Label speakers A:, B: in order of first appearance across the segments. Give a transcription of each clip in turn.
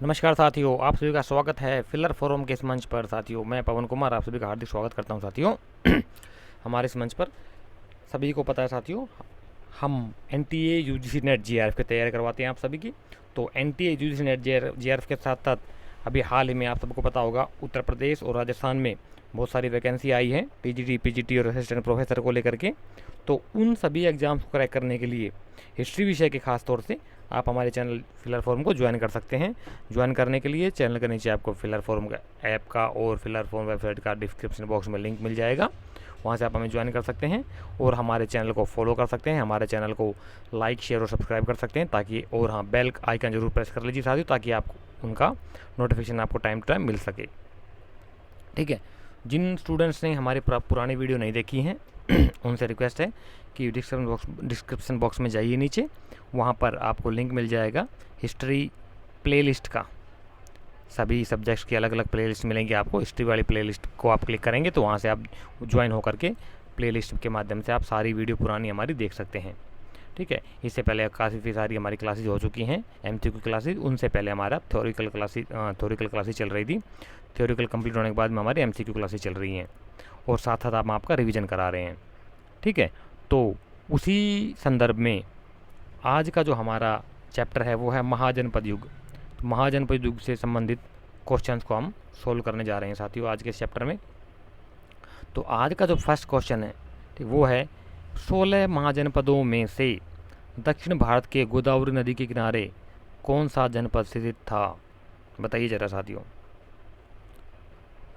A: नमस्कार साथियों, आप सभी का स्वागत है फिलर फोरम के इस मंच पर। साथियों, मैं पवन कुमार आप सभी का हार्दिक स्वागत करता हूं। साथियों हमारे इस मंच पर सभी को पता है साथियों, हम एनटीए यूजीसी नेट जीआरएफ की तैयारी करवाते हैं आप सभी की। तो एनटीए यूजीसी नेट जीआरएफ के साथ साथ अभी हाल ही में आप सबको पता होगा उत्तर प्रदेश और राजस्थान में बहुत सारी वैकेंसी आई है टीजीटी पीजीटी और असिस्टेंट प्रोफेसर को लेकर के। तो उन सभी एग्ज़ाम्स को क्रैक करने के लिए हिस्ट्री विषय के खास तौर से आप हमारे चैनल फिलर फोरम को ज्वाइन कर सकते हैं। ज्वाइन करने के लिए चैनल के नीचे आपको फिलर फोरम का ऐप का और फिलर फोरम वेबसाइट का डिस्क्रिप्शन बॉक्स में लिंक मिल जाएगा, वहाँ से आप हमें ज्वाइन कर सकते हैं और हमारे चैनल को फॉलो कर सकते हैं। हमारे चैनल को लाइक शेयर और सब्सक्राइब कर सकते हैं ताकि, और हाँ, बेल आइकन जरूर प्रेस कर लीजिए साथियों, ताकि आपको उनका नोटिफिकेशन आपको टाइम टू टाइम मिल सके। ठीक है, जिन स्टूडेंट्स ने हमारी पुरानी वीडियो नहीं देखी हैं उनसे रिक्वेस्ट है कि डिस्क्रिप्शन बॉक्स में जाइए नीचे, वहाँ पर आपको लिंक मिल जाएगा हिस्ट्री प्लेलिस्ट का। सभी सब्जेक्ट्स की अलग अलग प्लेलिस्ट मिलेंगी आपको। हिस्ट्री वाली प्लेलिस्ट को आप क्लिक करेंगे तो वहाँ से आप ज्वाइन होकर के प्लेलिस्ट के माध्यम से आप सारी वीडियो पुरानी हमारी देख सकते हैं। ठीक है, इससे पहले काफ़ी सारी हमारी क्लासेज हो चुकी हैं एमसीक्यू क्लासेज। उनसे पहले हमारा थ्योरिकल क्लासेज चल रही थी। थ्योरिकल कंप्लीट होने के बाद में हमारी एमसीक्यू क्लासेज चल रही हैं और साथ साथ हम आपका रिवीजन करा रहे हैं। ठीक है, तो उसी संदर्भ में आज का जो हमारा चैप्टर है वो है महाजनपद युग। तो महाजनपद युग से संबंधित क्वेश्चंस को हम सोल्व करने जा रहे हैं साथियों आज के इस चैप्टर में। तो आज का जो फर्स्ट क्वेश्चन है, ठीक, वो है 16 महाजनपदों में से दक्षिण भारत के गोदावरी नदी के किनारे कौन सा जनपद स्थित था? बताइए जरा साथियों,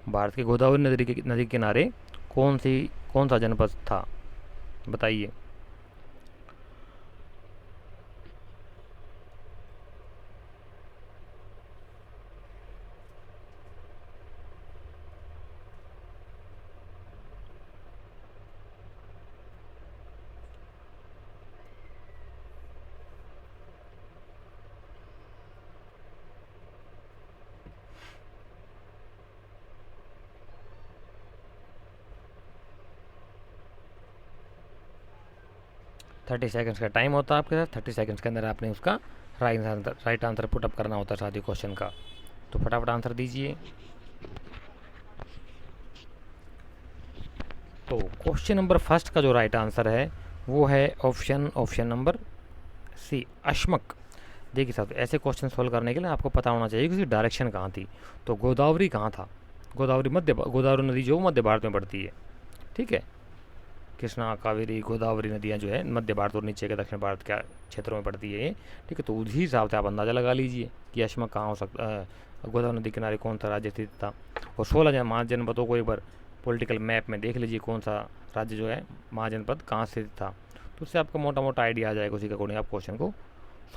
A: भारत के गोदावरी नदी के किनारे कौन सा जनपद था? बताइए। थर्टी सेकेंड्स का टाइम होता है आपके साथ। 30 सेकेंड्स के अंदर आपने उसका राइट आंसर पुट अप करना होता है साथियों क्वेश्चन का। तो फटाफट आंसर दीजिए। तो क्वेश्चन नंबर फर्स्ट का जो राइट आंसर है वो है ऑप्शन नंबर सी, अश्मक। देखिए साथियों, ऐसे क्वेश्चन सोल्व करने के लिए आपको पता होना चाहिए कि उसकी डायरेक्शन कहाँ थी। तो गोदावरी कहाँ था? गोदावरी नदी जो मध्य भारत में पड़ती है। ठीक है, कृष्णा कावेरी गोदावरी नदियाँ जो है मध्य भारत और नीचे के दक्षिण भारत के क्षेत्रों में पड़ती है ये। ठीक है, तो उसी हिसाब से आप अंदाज़ा लगा लीजिए कि अश्मक कहाँ हो सकता है, गोदावरी नदी किनारे कौन सा राज्य स्थित था। और 16 महाजनपदों को एक बार पॉलिटिकल मैप में देख लीजिए कौन सा राज्य जो है महाजनपद कहाँ स्थित था, तो उससे आपको मोटा मोटा आइडिया आ जाएगा। उसी के अकॉर्डिंग आप क्वेश्चन को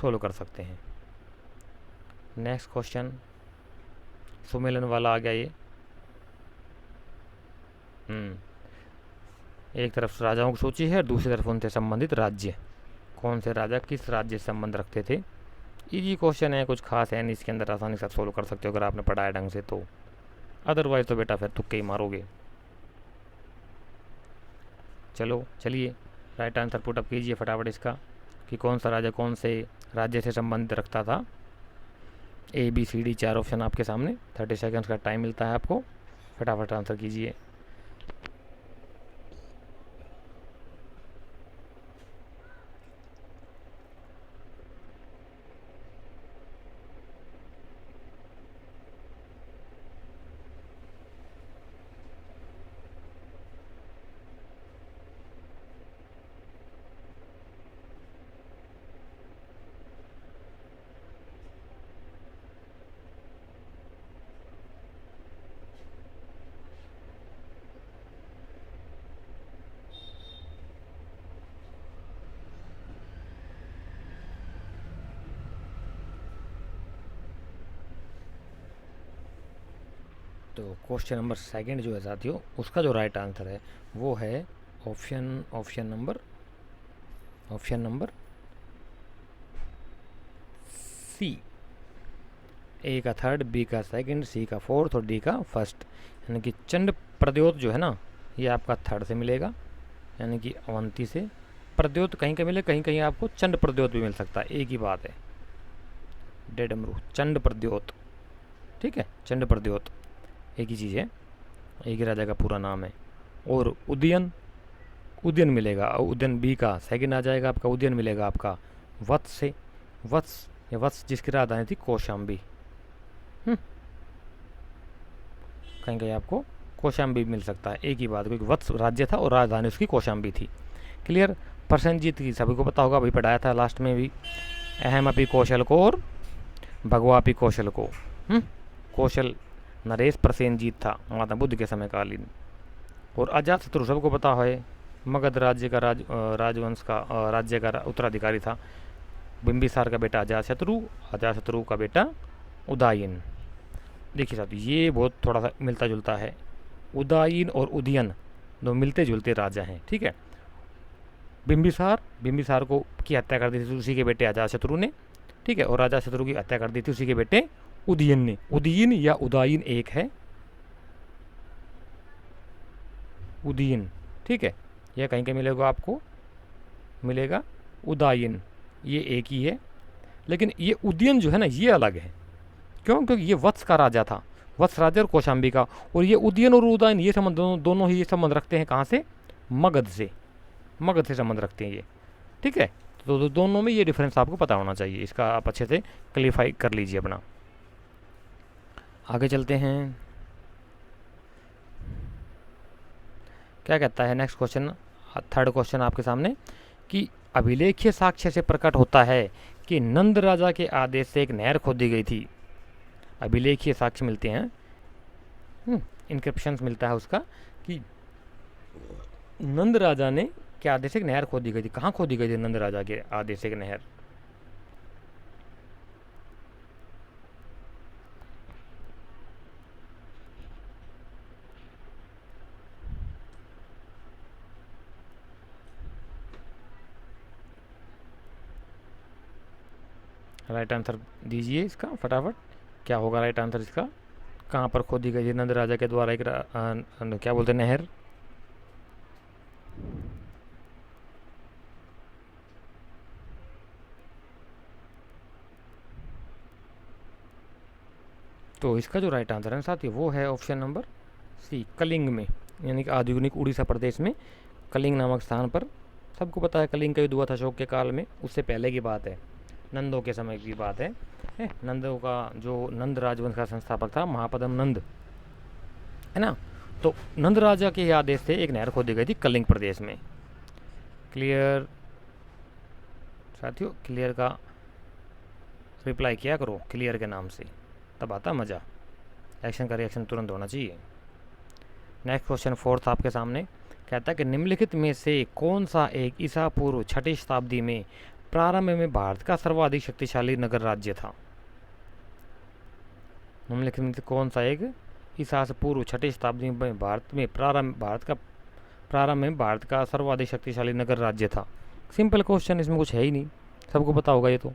A: सोल्व कर सकते हैं। नेक्स्ट क्वेश्चन सुमेलन वाला आ गया ये। एक तरफ राजाओं की सूची है और दूसरी तरफ उनसे संबंधित राज्य। कौन से राजा किस राज्य से संबंध रखते थे? इजी क्वेश्चन है, कुछ खास है नहीं इसके अंदर, आसानी से सोल्व कर सकते हो अगर आपने पढ़ा है ढंग से तो। अदरवाइज तो बेटा फिर तुक्के ही मारोगे। चलिए राइट आंसर पुट अप कीजिए फटाफट इसका, कि कौन सा राजा कौन से राज्य से संबंधित रखता था। ABCD 4 ऑप्शन आपके सामने। 30 सेकेंड्स का टाइम मिलता है आपको, फटाफट आंसर कीजिए। तो क्वेश्चन नंबर सेकंड जो है साथियों, उसका जो राइट आंसर है वो है ऑप्शन नंबर सी। ए का थर्ड, बी का सेकंड, सी का फोर्थ और डी का फर्स्ट। यानी कि चंड प्रद्योत जो है ना, ये आपका थर्ड से मिलेगा, यानी कि अवंती से। प्रद्योत कहीं कहीं मिले, कहीं कहीं आपको चंड प्रद्योत भी मिल सकता है, एक ही बात है। डेडमरू, चंड प्रद्योत, ठीक है, चंड प्रद्योत एक ही चीज़ है, एक ही राजा का पूरा नाम है। और उदयन, उदयन मिलेगा, उदयन बी का सेकंड आ जाएगा आपका, उदयन मिलेगा आपका वत्स से, वत्स या वत्स जिसकी राजधानी थी कौशाम्बी। कहीं कहीं आपको कौशाम्बी मिल सकता है, एक ही बात, क्योंकि वत्स राज्य था और राजधानी उसकी कौशाम्बी थी। क्लियर। प्रसेनजीत की सभी को पता होगा, अभी पढ़ाया था लास्ट में भी, अहम अपी कौशल को और भगवा अपी कौशल को। कौशल नरेश प्रसेनजीत था महात्मा बुद्ध के समय कालीन। और अजात शत्रु सबको पता है, मगध राज्य का राजवंश का राज्य का उत्तराधिकारी था, बिंबिसार का बेटा अजात शत्रु का बेटा उदयन। देखिए साहब, ये बहुत थोड़ा सा मिलता जुलता है, उदयन और उदयन दो मिलते जुलते राजा हैं, ठीक है। बिंबिसार को की हत्या कर दी थी उसी के बेटे अजातशत्रु ने, ठीक है, और अजातशत्रु की हत्या कर दी थी उसी के बेटे उदयन ने। उदयन या उदयन एक है, उदयन, ठीक है, यह कहीं कहीं मिलेगा आपको, मिलेगा उदयन, ये एक ही है। लेकिन ये उदयन जो है ना, ये अलग है। क्यों? क्योंकि ये वत्स का राजा था, वत्स राजा और कौशाम्बी का। और ये उदयन और उदयन ये संबंध दोनों ही ये संबंध रखते हैं कहाँ से? मगध से, मगध से संबंध रखते हैं ये, ठीक है। तो दोनों में ये डिफरेंस आपको पता होना चाहिए, इसका आप अच्छे से क्लियरफाई कर लीजिए अपना। आगे चलते हैं, क्या कहता है नेक्स्ट क्वेश्चन, थर्ड क्वेश्चन आपके सामने, कि अभिलेखीय साक्ष्य से प्रकट होता है कि नंद राजा के आदेश से एक नहर खोदी गई थी। अभिलेखीय साक्ष्य मिलते हैं, इनक्रिप्शंस मिलता है उसका, कि नंद राजा ने के आदेश से एक नहर खोदी गई थी। कहाँ खोदी गई थी नंद राजा के आदेश से एक नहर? राइट आंसर दीजिए इसका फटाफट, क्या होगा राइट आंसर इसका? कहाँ पर खोदी गई थी नंद राजा के द्वारा एक क्या बोलते हैं, नहर? तो इसका जो राइट आंसर है साथी वो है ऑप्शन नंबर सी, कलिंग में, यानी कि आधुनिक उड़ीसा प्रदेश में कलिंग नामक स्थान पर। सबको पता है कलिंग का युद्ध हुआ था अशोक के काल में, उससे पहले की बात है, नंदों के समय की बात है। नंदों का जो नंद राजवंश का संस्थापक था महापद्म नंद, है ना, तो नंद राजा के आदेश से एक नहर खोदी गई थी कलिंग प्रदेश में। क्लियर साथियों, क्लियर का रिप्लाई किया करो क्लियर के नाम से, तब आता मज़ा। एक्शन का रिएक्शन तुरंत होना चाहिए। नेक्स्ट क्वेश्चन फोर्थ आपके सामने, कहता है कि निम्नलिखित में से कौन सा एक ईसा पूर्व 6ठी शताब्दी में प्रारंभ में भारत का सर्वाधिक शक्तिशाली नगर राज्य था? निम्नलिखित में से कौन सा एक ईसा पूर्व 6ठी शताब्दी में प्रारंभ में भारत का सर्वाधिक शक्तिशाली नगर राज्य था? सिंपल क्वेश्चन, इसमें कुछ है ही नहीं, सबको पता होगा ये तो।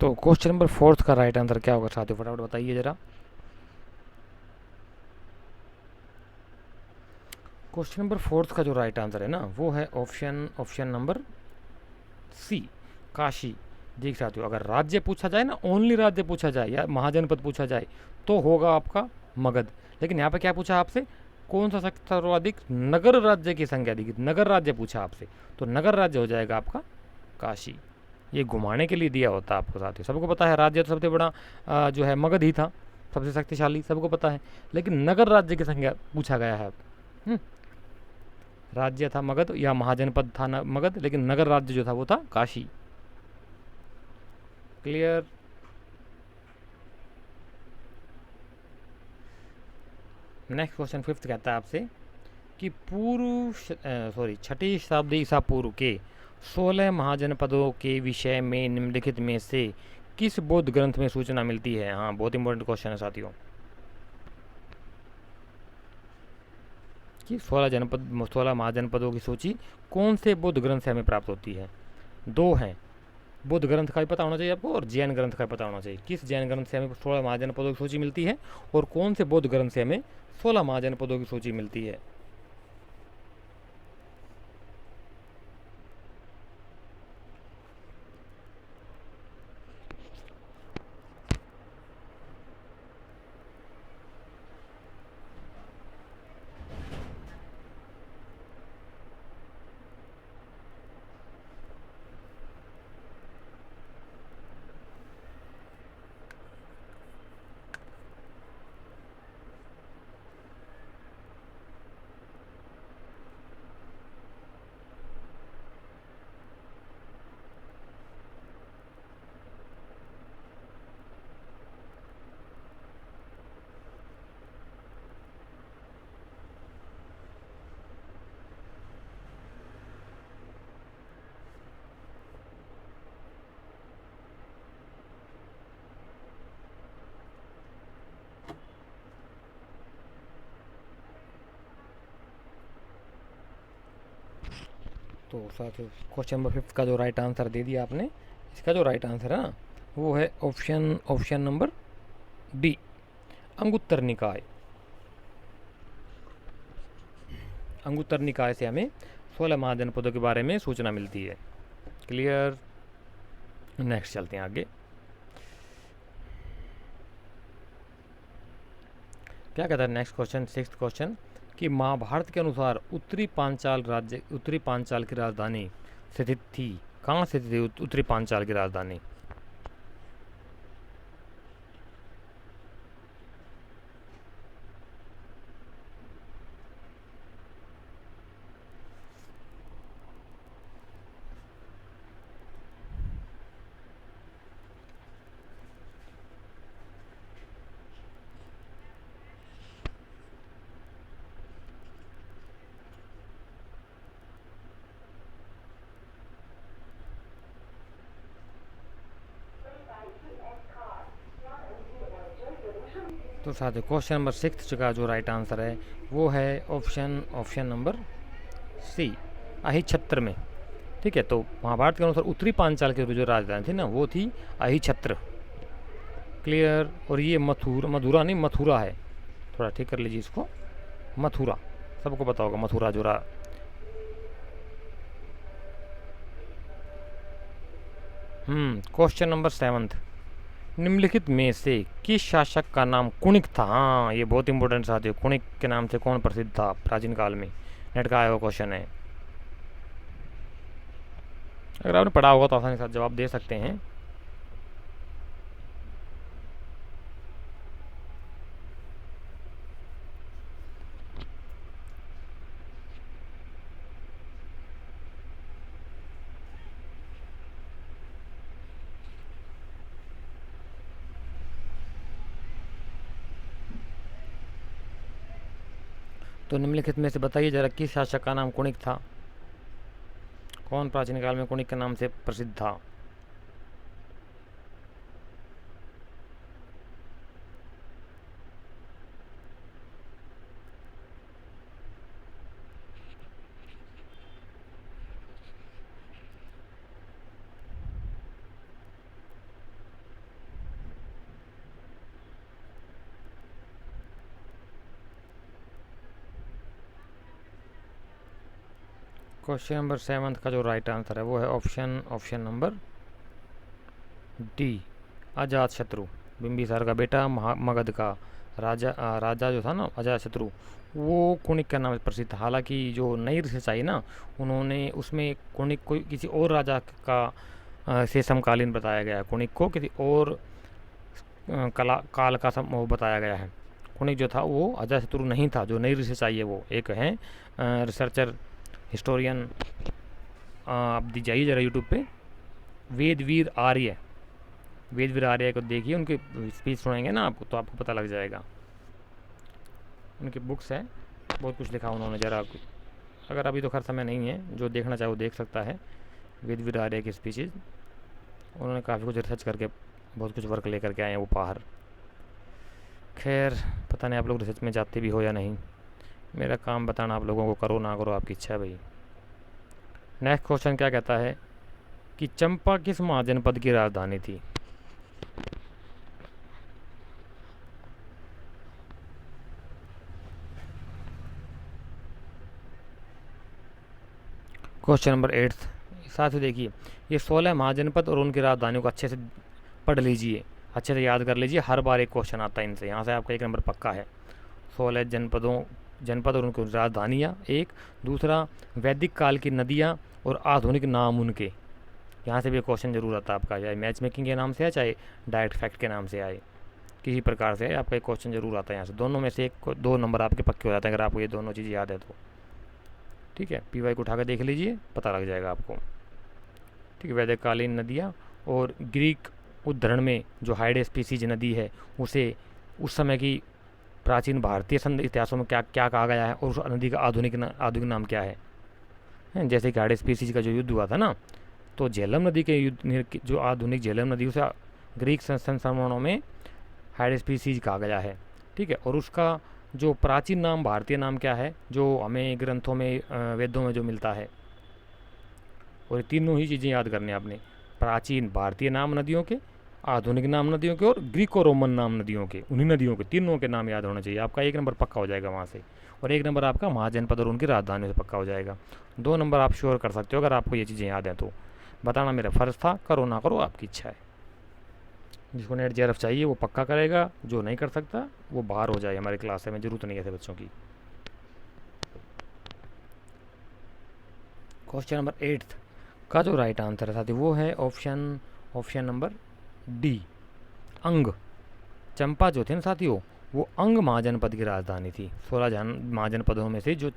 A: तो क्वेश्चन नंबर फोर्थ का राइट आंसर क्या होगा साथियों, फटाफट बताइए जरा। क्वेश्चन नंबर फोर्थ का जो राइट आंसर है ना वो है ऑप्शन नंबर सी, काशी। देख साथियों, अगर राज्य पूछा जाए ना, ओनली राज्य पूछा जाए या महाजनपद पूछा जाए तो होगा आपका मगध। लेकिन यहाँ पे क्या पूछा आपसे, कौन सा सर्वाधिक नगर राज्य की संख्या दी, नगर राज्य पूछा आपसे, तो नगर राज्य हो जाएगा आपका काशी। ये घुमाने के लिए दिया होता है आपको साथियों। सबको पता है राज्य तो सबसे बड़ा जो है मगध ही था, सबसे शक्तिशाली, सबको पता है। लेकिन नगर राज्य की संख्या पूछा गया है। राज्य था मगध या महाजनपद था मगध, लेकिन नगर राज्य जो था वो था Kashi. Clear? Next question fifth कहता है आपसे कि 6ठी शताब्दी ईसा पूर्व के 16 महाजनपदों के विषय में निम्नलिखित में से किस बौद्ध ग्रंथ में सूचना मिलती है? हाँ, बहुत इंपॉर्टेंट क्वेश्चन है साथियों। कि 16 महाजनपदों की सूची कौन से बौद्ध ग्रंथ से हमें प्राप्त होती है? दो हैं, बुद्ध ग्रंथ का भी पता होना चाहिए आपको और जैन ग्रंथ का भी पता होना चाहिए। किस जैन ग्रंथ से हमें 16 महाजनपदों की सूची मिलती है और कौन से बौद्ध ग्रंथ से हमें 16 महाजनपदों की सूची मिलती है? तो साथियों क्वेश्चन नंबर 5 का जो राइट आंसर दे दिया आपने, इसका जो राइट आंसर है ना वो है ऑप्शन नंबर डी, अंगुत्तर निकाय। अंगुत्तर निकाय से हमें 16 महाजनपदों के बारे में सूचना मिलती है। क्लियर? नेक्स्ट चलते हैं आगे। क्या कहता है नेक्स्ट क्वेश्चन, 6th क्वेश्चन, कि महाभारत के अनुसार उत्तरी पांचाल की राजधानी स्थित थी। कहाँ स्थित थी उत्तरी पांचाल की राजधानी? तो साथियों क्वेश्चन नंबर 6 का जो राइट आंसर है वो है ऑप्शन नंबर सी, अहिछत्र में। ठीक है, तो महाभारत के अनुसार उत्तरी पांचाल की जो राजधानी थी ना वो थी अहिछत्र। क्लियर? और ये मथुरा नहीं, मथुरा है, थोड़ा ठीक कर लीजिए इसको, मथुरा। सबको पता होगा मथुरा जो रहा। क्वेश्चन नंबर 7, निम्नलिखित में से किस शासक का नाम कुणिक था? हाँ, ये बहुत इंपॉर्टेंट साथी है। कुणिक के नाम से कौन प्रसिद्ध था प्राचीन काल में? नेट का आया हुआ क्वेश्चन है, अगर आपने पढ़ा होगा तो आसानी के साथ जवाब दे सकते हैं। तो निम्नलिखित में से बताइए जरा किस शासक का नाम कुणिक था? कौन प्राचीन काल में कुणिक के नाम से प्रसिद्ध था? क्वेश्चन नंबर 7 का जो राइट आंसर है वो है ऑप्शन नंबर डी, अजात शत्रु। बिंबिसार का बेटा, मगध का राजा जो था ना अजात शत्रु, वो कुणिक के नाम से प्रसिद्ध था। हालांकि जो नई रिसर्च आई ना उन्होंने उसमें कुणिक को किसी और राजा का से समकालीन बताया गया है। कुणिक को किसी और काल का वो बताया गया है। कुणिक जो था वो अजातशत्रु नहीं था। जो नई रिसर्च आई है वो एक है रिसर्चर हिस्टोरियन, आप दी जाइए ज़रा यूट्यूब पे, वेदवीर आर्य को देखिए, उनकी स्पीच सुनेंगे ना आपको तो आपको पता लग जाएगा। उनकी बुक्स है, बहुत कुछ लिखा उन्होंने। ज़रा अगर अभी तो खैर समय नहीं है, जो देखना चाहे वो देख सकता है। वेदवीर आर्य की स्पीचेज, उन्होंने काफ़ी कुछ रिसर्च करके बहुत कुछ वर्क लेकर के आए हैं वो बाहर। खैर पता नहीं आप लोग रिसर्च में जाते भी हो या नहीं, मेरा काम बताना आप लोगों को, करो ना करो आपकी इच्छा है भाई। नेक्स्ट क्वेश्चन क्या कहता है कि चंपा किस महाजनपद की राजधानी थी? Question number 8। साथ ही देखिए, ये 16 महाजनपद और उनकी राजधानियों को अच्छे से पढ़ लीजिए, अच्छे से याद कर लीजिए, हर बार एक क्वेश्चन आता है इनसे, यहाँ से आपका 1 नंबर पक्का है। 16 जनपद और उनकी राजधानियाँ एक, दूसरा वैदिक काल की नदियाँ और आधुनिक नाम उनके, यहाँ से भी क्वेश्चन जरूर आता है आपका, चाहे मैच मेकिंग के नाम से आए चाहे डायरेक्ट फैक्ट के नाम से आए, किसी प्रकार से आपका एक क्वेश्चन जरूर आता है यहाँ से। दोनों में से एक 2 नंबर आपके पक्के हो जाते हैं अगर आपको ये दोनों चीज़ याद है तो। ठीक है, पी वाई को उठा कर देख लीजिए, पता लग जाएगा आपको। ठीक है, वैदिककालीन नदियाँ और ग्रीक उद्धरण में जो हाइडेस्पीसीज नदी है उसे उस समय की प्राचीन भारतीय इतिहासों में क्या क्या कहा गया है और उस नदी का आधुनिक नाम क्या है। जैसे कि हाइडेस्पीसीज का जो युद्ध हुआ था ना, तो झेलम नदी के युद्ध, जो आधुनिक झेलम नदी, उसे ग्रीक संस्मरणों में हाइडेस्पीसीज कहा गया है। ठीक है, और उसका जो प्राचीन नाम भारतीय नाम क्या है जो हमें ग्रंथों में वेदों में जो मिलता है। और ये तीनों ही चीज़ें याद करनी है आपने, प्राचीन भारतीय नाम नदियों के, आधुनिक नाम नदियों के और ग्रीको रोमन नाम नदियों के, उन्हीं नदियों के तीनों के नाम याद होना चाहिए। आपका 1 नंबर पक्का हो जाएगा वहाँ से, और 1 नंबर आपका महाजनपद और उनकी राजधानी से पक्का हो जाएगा। 2 नंबर आप श्योर कर सकते हो अगर आपको ये चीज़ें याद हैं तो। बताना मेरा फ़र्ज़ था, करो ना करो आपकी इच्छा है। जिसको नेट जेआरएफ चाहिए वो पक्का करेगा, जो नहीं कर सकता वो बाहर हो जाए हमारी क्लास में, ज़रूरत नहीं है ऐसे बच्चों की। क्वेश्चन नंबर 8 का जो राइट आंसर है साथी वो है ऑप्शन नंबर डी, अंग। चंपा जो थे ना साथियों, वो अंग महाजनपद की राजधानी थी। 16 महाजनपदों में से जो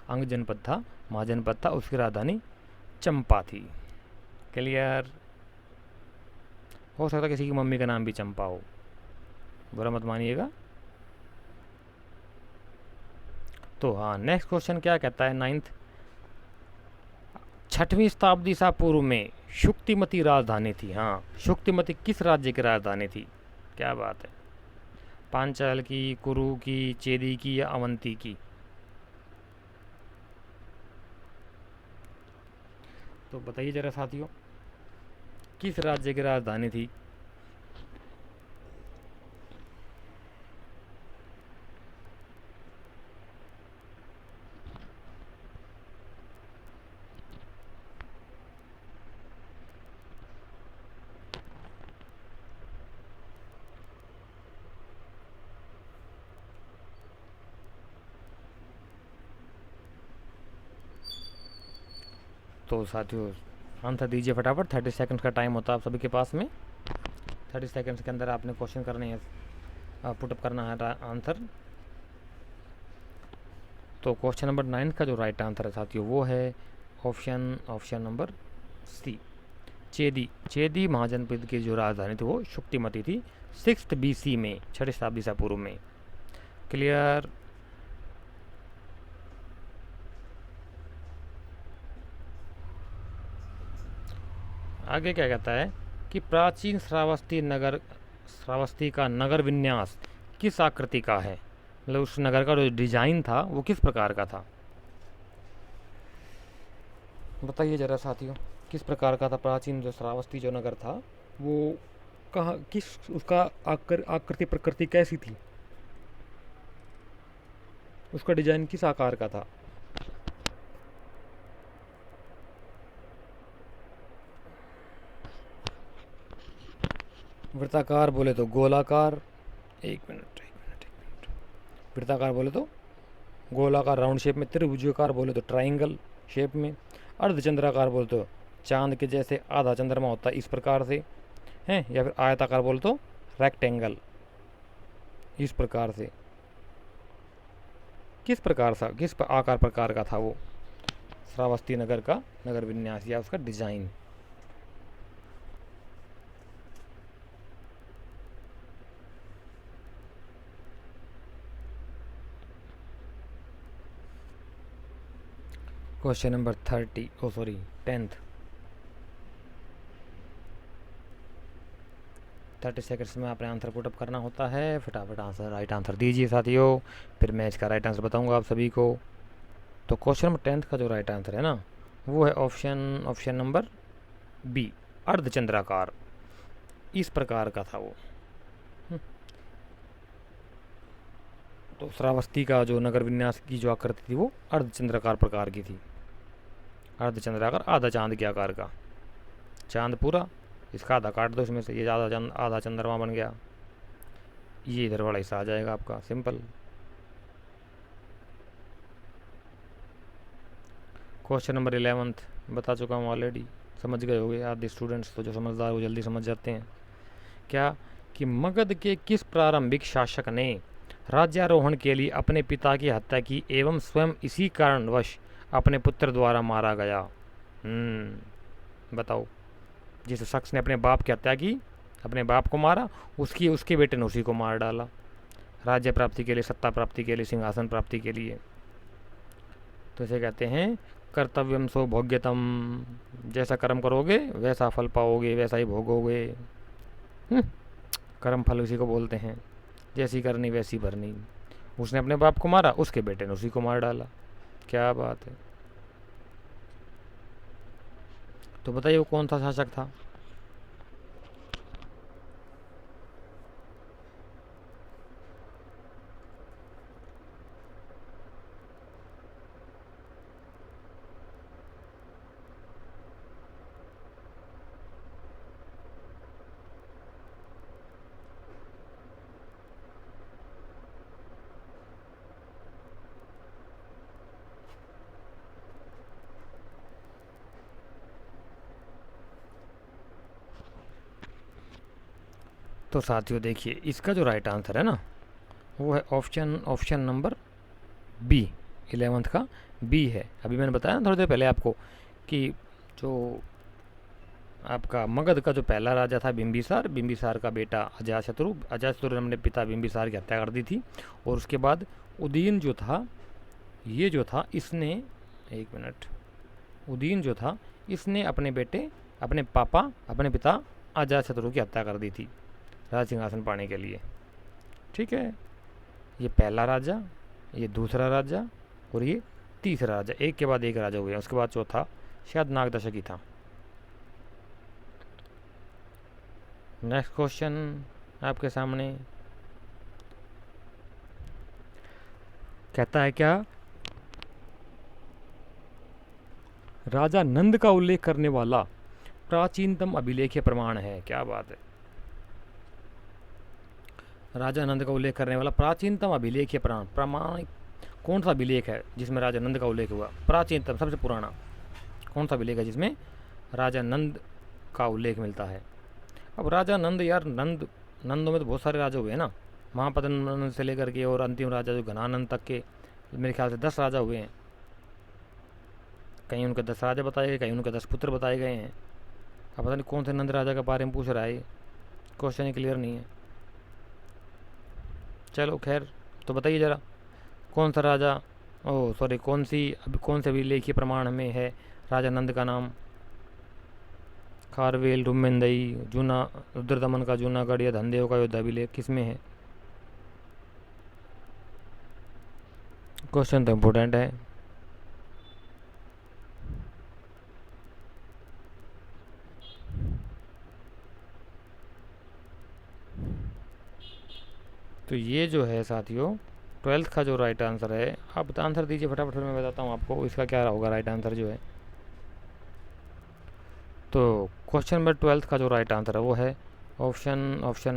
A: अंग जनपद था, महाजनपद था, उसकी राजधानी चंपा थी। क्लियर? हो सकता है किसी की मम्मी का नाम भी चंपा हो, बुरा मत मानिएगा। तो हाँ, नेक्स्ट क्वेश्चन क्या कहता है 9th, 6वीं शताब्दी ईसा पूर्व में शुक्तिमती राजधानी थी। हाँ, शुक्तिमती किस राज्य की राजधानी थी? क्या बात है, पांचाल की, कुरु की, चेदी की या अवंती की? तो बताइए जरा साथियों, किस राज्य की राजधानी थी? तो साथियों आंसर दीजिए फटाफट, 30 सेकंड्स का टाइम होता है आप सभी के पास में। 30 सेकंड्स के अंदर आपने क्वेश्चन करने हैं, पुटअप करना है आंसर। तो क्वेश्चन नंबर 9 का जो राइट आंसर है साथियों वो है ऑप्शन नंबर सी, चेदी महाजनपद की जो राजधानी थी वो शुक्तिमती थी, 6th BC में, 6वीं शताब्दी ईसा पूर्व में। क्लियर? आगे क्या कहता है कि प्राचीन श्रावस्ती का नगर विन्यास किस आकृति का है? मतलब उस नगर का जो डिजाइन था वो किस प्रकार का था? बताइए जरा साथियों, किस प्रकार का था प्राचीन जो श्रावस्ती जो नगर था वो कहाँ, किस उसका आकृति प्रकृति कैसी थी, उसका डिजाइन किस आकार का था? वृत्ताकार बोले तो गोलाकार, एक मिनट, वृत्ताकार बोले तो गोलाकार राउंड शेप में, त्रिभुजाकार बोले तो ट्राइंगल शेप में, अर्धचंद्राकार बोले तो चांद के जैसे आधा चंद्रमा होता है इस प्रकार से हैं, या फिर आयताकार बोले तो रेक्टेंगल इस प्रकार से। किस आकार प्रकार का था वो श्रावस्ती नगर का नगर विन्यास या उसका design? Question number 10th, 30 seconds में आपने आंसर पुटअप करना होता है। फटाफट आंसर राइट आंसर दीजिए साथियों, फिर मैं इसका राइट आंसर बताऊंगा आप सभी को। तो क्वेश्चन नंबर 10 का जो राइट आंसर है ना, वो है ऑप्शन नंबर बी, अर्धचंद्राकार। इस प्रकार का था वो। तो श्रावस्ती का जो नगर विन्यास की जो आकृति थी वो अर्धचंद्राकार प्रकार की थी। अर्धचंद्राकार, आधा चांद के आकार का। चांद पूरा, इसका आधा काट दो, इसमें से ये आधा चंद्रमा बन गया, ये इधर वाला हिस्सा आ जाएगा आपका। सिंपल। क्वेश्चन नंबर 11 बता चुका हूँ ऑलरेडी, समझ गए होंगे आधे स्टूडेंट्स तो, जो समझदार वो जल्दी समझ जाते हैं। क्या कि मगध के किस प्रारंभिक शासक ने राज्यारोहण के लिए अपने पिता की हत्या की एवं स्वयं इसी कारणवश अपने पुत्र द्वारा मारा गया? बताओ। जिस शख्स ने अपने बाप की हत्या की, अपने बाप को मारा, उसके बेटे ने उसी को मार डाला, राज्य प्राप्ति के लिए, सत्ता प्राप्ति के लिए, सिंहासन प्राप्ति के लिए। तो इसे कहते हैं कर्तव्यम सो भोग्यतम। जैसा कर्म करोगे वैसा फल पाओगे, वैसा ही भोगोगे। कर्म फल उसी को बोलते हैं, जैसी करनी वैसी भरनी। उसने अपने बाप को मारा, उसके बेटे ने उसी को मार डाला। क्या बात है। तो बताइए वो कौन सा शासक था? तो साथियों देखिए, इसका जो राइट आंसर है ना, वो है ऑप्शन नंबर बी। 11th का बी है। अभी मैंने बताया ना थोड़ी देर पहले आपको कि जो आपका मगध का जो पहला राजा था बिंबिसार का बेटा अजातशत्रु ने अपने पिता बिंबिसार की हत्या कर दी थी। और उसके बाद उदयन जो था, ये जो था इसने, एक मिनट, उदयन जो था इसने अपने पिता अजातशत्रु की हत्या कर दी थी राज सिंहासन पाने के लिए। ठीक है, ये पहला राजा, ये दूसरा राजा, और ये तीसरा राजा। एक के बाद एक राजा हुए। उसके बाद चौथा शायद नागदशक ही था। नेक्स्ट क्वेश्चन आपके सामने कहता है क्या, राजा नंद का उल्लेख करने वाला प्राचीनतम अभिलेख प्रमाण है? क्या बात है। राजा नंद का उल्लेख करने वाला प्राचीनतम अभिलेख प्रमाण कौन सा अभिलेख है जिसमें राजा नंद का उल्लेख हुआ? प्राचीनतम, सबसे पुराना कौन सा अभिलेख है जिसमें राजा नंद का उल्लेख मिलता है? अब राजा नंद, यार नंदों में तो बहुत सारे राजा हुए हैं ना, महापद्म नंद से लेकर के और अंतिम राजा जो घनानंद तक के, मेरे ख्याल से 10 राजा हुए हैं। कहीं उनके 10 राजा बताए गए, कहीं उनके 10 पुत्र बताए गए हैं। अब पता नहीं कौन से नंद राजा के बारे में पूछ रहा है, क्वेश्चन ही क्लियर नहीं है। चलो खैर, तो बताइए ज़रा कौन सा राजा, कौन से अभिलेखीय प्रमाण में है राजा नंद का नाम? खारवेल, रुमेंदई, जूना रुद्रदमन का जूनागढ़ या धनदेव का योद्धा अभिलेख, किसमें है? क्वेश्चन तो इम्पोर्टेंट है। तो ये जो है साथियों 12th का जो राइट आंसर है, आप आंसर दीजिए फटाफट, मैं बताता हूँ आपको इसका क्या होगा राइट आंसर जो है। तो क्वेश्चन नंबर 12th का जो राइट आंसर है वो है ऑप्शन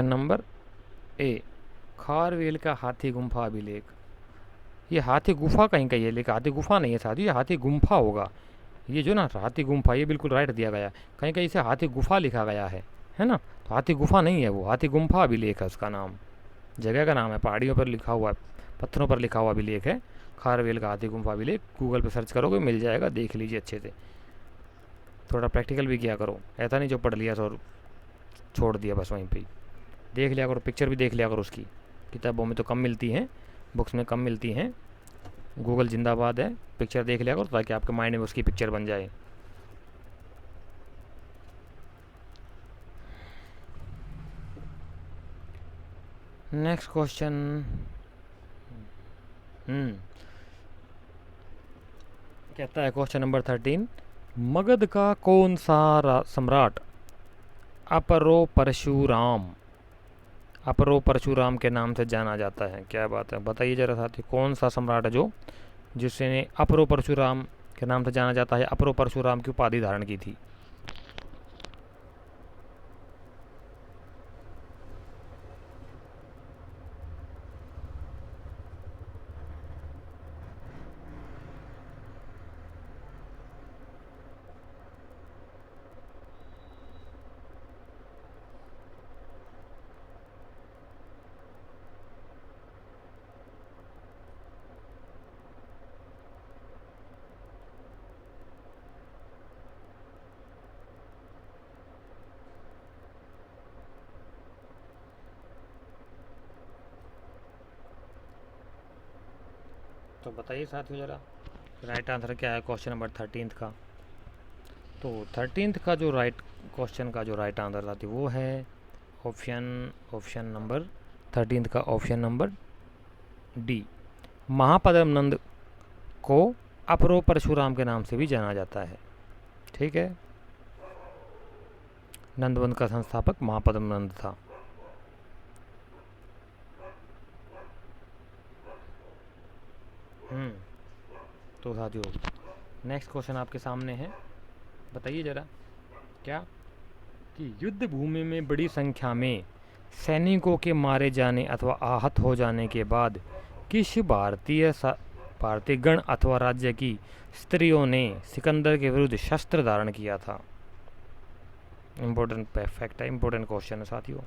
A: नंबर ए, खारवेल का हाथी गुम्फा अभिलेख। ये हाथी गुफा कहीं का, ये लेकिन हाथी गुफा नहीं है साथियों, ये हाथी गुम्फा होगा। ये जो ना हाथी गुम्फा, ये बिल्कुल राइट दिया गया, कहीं कहीं इसे हाथी गुफा लिखा गया है ना। तो हाथी गुफा नहीं है वो, हाथी गुम्फा अभिलेख है उसका नाम, जगह का नाम है, पहाड़ियों पर लिखा हुआ, पत्थरों पर लिखा हुआ अभिलेख है, खारवेल का हाथी गुम्फा अभिलेख। गूगल पर सर्च करोगे मिल जाएगा, देख लीजिए अच्छे से। थोड़ा प्रैक्टिकल भी किया करो, ऐसा नहीं जो पढ़ लिया और छोड़ दिया बस वहीं पे। देख लिया करो, पिक्चर भी देख लिया करो उसकी। किताबों में तो कम मिलती हैं, बुक्स में कम मिलती हैं। गूगल जिंदाबाद है, पिक्चर देख लिया करो ताकि आपके माइंड में उसकी पिक्चर बन जाए। Next question. कहता है क्वेश्चन नंबर 13, मगध का कौन सा सम्राट अपरो परशुराम के नाम से जाना जाता है? क्या बात है, बताइए जरा साथी, कौन सा सम्राट है जो जिसने अपरो परशुराम के नाम से जाना जाता है, अपरो परशुराम की उपाधि धारण की थी? तो बताइए साथियों जरा, राइट आंसर क्या है क्वेश्चन नंबर 13 का? तो 13 का जो क्वेश्चन का जो राइट आंसर था वो है ऑप्शन नंबर 13 का ऑप्शन नंबर डी। महापद्म नंद को अपरो परशुराम के नाम से भी जाना जाता है। ठीक है, नंदवंश का संस्थापक महापद्म नंद था। तो साथियों नेक्स्ट क्वेश्चन आपके सामने है, बताइए जरा, क्या कि युद्ध भूमि में बड़ी संख्या में सैनिकों के मारे जाने अथवा आहत हो जाने के बाद किस भारतीय गण अथवा राज्य की स्त्रियों ने सिकंदर के विरुद्ध शस्त्र धारण किया था? इम्पोर्टेंट फैक्ट है, इम्पोर्टेंट क्वेश्चन है साथियों।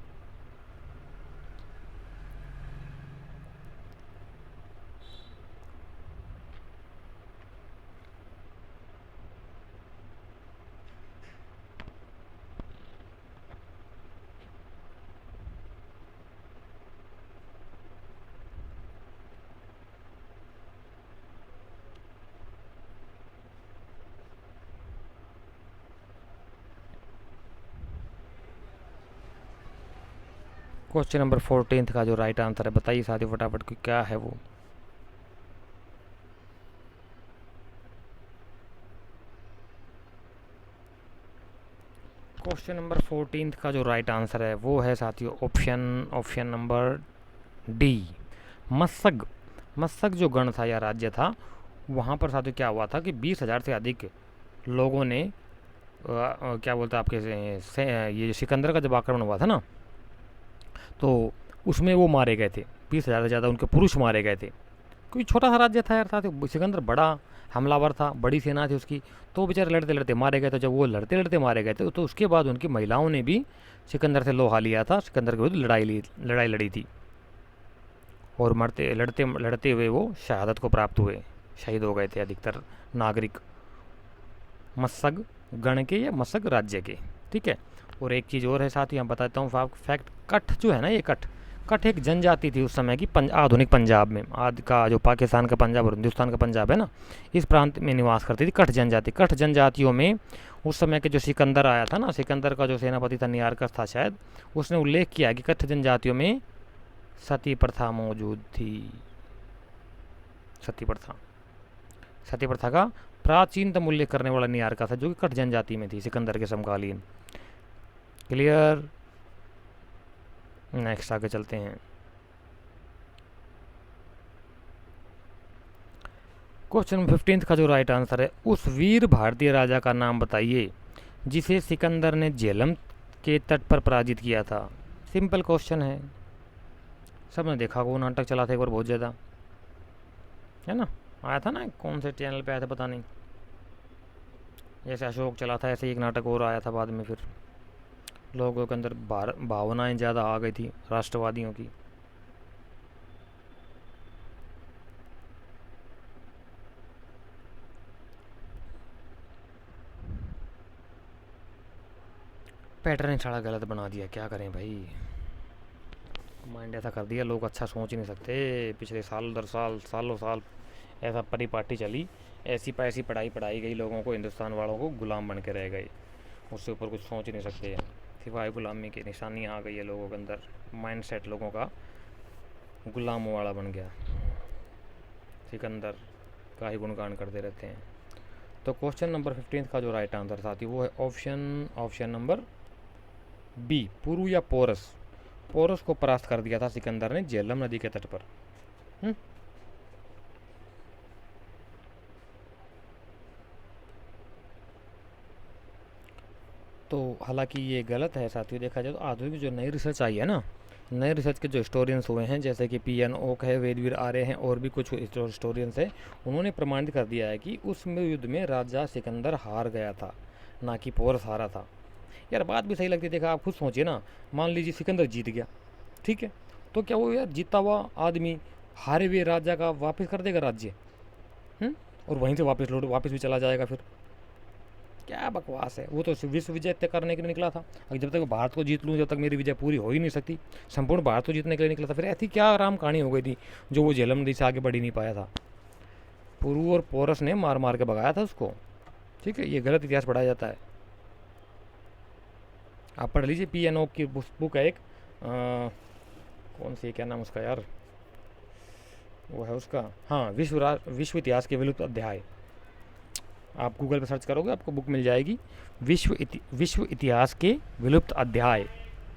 A: क्वेश्चन नंबर 14 का जो राइट आंसर है, बताइए साथियों फटाफट कि क्या है वो? क्वेश्चन नंबर 14 का जो राइट आंसर है वो है साथियों ऑप्शन नंबर डी, मस्सक जो गण था या राज्य था, वहाँ पर साथियों क्या हुआ था कि 20,000 से अधिक लोगों ने क्या बोलते हैं आपके ये सिकंदर का जब आक्रमण हुआ था ना, तो उसमें वो मारे गए थे। 20,000 से ज़्यादा उनके पुरुष मारे गए थे। कोई छोटा सा राज्य था यार साथियों, सिकंदर बड़ा हमलावर था, बड़ी सेना थी उसकी, तो वो बेचारे लड़ते लड़ते मारे गए। तो जब वो लड़ते लड़ते मारे गए थे तो उसके बाद उनकी महिलाओं ने भी सिकंदर से लोहा लिया था, सिकंदर के विरुद्ध लड़ाई लड़ी थी, और लड़ते हुए वो शहादत को प्राप्त हुए, शहीद हो गए थे अधिकतर नागरिक मस्सक गण के या मस्सक राज्य के। ठीक है, और एक चीज़ और है साथ ही, मैं बताता हूँ फैक्ट। कठ जो है ना, ये कठ एक जनजाति थी उस समय की आधुनिक पंजाब में, आज का जो पाकिस्तान का पंजाब और हिंदुस्तान का पंजाब है ना, इस प्रांत में निवास करती थी कठ जनजाति। कठ जनजातियों में उस समय के जो सिकंदर आया था ना, सिकंदर का जो सेनापति था नियारकस था शायद, उसने उल्लेख किया कि कठ जनजातियों में सती प्रथा मौजूद थी। सती प्रथा का प्राचीनतम उल्लेख करने वाला नियारका था, जो कि कठ जनजाति में थी सिकंदर के समकालीन। क्लियर, नेक्स्ट आगे चलते हैं। क्वेश्चन 15 का जो राइट आंसर है, उस वीर भारतीय राजा का नाम बताइए जिसे सिकंदर ने झेलम के तट पर पराजित किया था। सिंपल क्वेश्चन है, सबने देखा वो नाटक चला था एक बार बहुत ज़्यादा, है ना, आया था ना, कौन से चैनल पे आया था पता नहीं, जैसे अशोक चला था ऐसे एक नाटक और आया था बाद में, फिर लोगों के अंदर भावनाएं ज़्यादा आ गई थी राष्ट्रवादियों की। पैटर्न सारा गलत बना दिया, क्या करें भाई, माइंड ऐसा कर दिया, लोग अच्छा सोच ही नहीं सकते। पिछले सालों साल ऐसा परिपाटी चली, ऐसी पढ़ाई पढ़ाई गई लोगों को, हिंदुस्तान वालों को गुलाम बन के रह गए, उससे ऊपर कुछ सोच ही नहीं सकते हैं, सिवाय गुलामी की निशानी आ गई है लोगों के अंदर, माइंड सेट लोगों का गुलामों वाला बन गया, सिकंदर का ही गुणगान करते रहते हैं। तो क्वेश्चन नंबर 15 का जो राइट आंसर साथी वो है ऑप्शन नंबर बी, पुरु या पोरस। पोरस को परास्त कर दिया था सिकंदर ने झेलम नदी के तट पर। तो हालांकि ये गलत है साथियों, देखा जाए तो आधुनिक जो नई रिसर्च आई है ना, नए रिसर्च के जो हिस्टोरियंस हुए हैं जैसे कि पी एन ओक है, वेदवीर आर्य हैं और भी कुछ हिस्टोरियंस है, उन्होंने प्रमाणित कर दिया है कि उस युद्ध में राजा सिकंदर हार गया था, ना कि पोरस हारा था। यार बात भी सही लगती है, देखा आप खुद सोचिए ना, मान लीजिए सिकंदर जीत गया, ठीक है, तो क्या वो यार जीता हुआ आदमी हारे हुए राजा का वापस कर देगा राज्य? और वहीं से वापस भी चला जाएगा? फिर क्या बकवास है। वो तो विश्व विजय तय करने के लिए निकला था, अगर जब तक भारत को जीत लूँ, जब तक मेरी विजय पूरी हो ही नहीं सकती, संपूर्ण भारत को जीतने के लिए निकला था। फिर ऐसी क्या राम कहानी हो गई थी जो वो झेलम नदी से आगे बढ़ ही नहीं पाया था? पुरु और पोरस ने मार मार के भगाया था उसको, ठीक है। ये गलत इतिहास पढ़ाया जाता है। आप पढ़ लीजिए, पी एन ओ की बुक है एक, कौन सी, क्या नाम उसका यार, वो है उसका, हाँ, विश्व इतिहास के विलुप्त अध्याय। आप गूगल पर सर्च करोगे आपको बुक मिल जाएगी, विश्व इतिहास के विलुप्त अध्याय।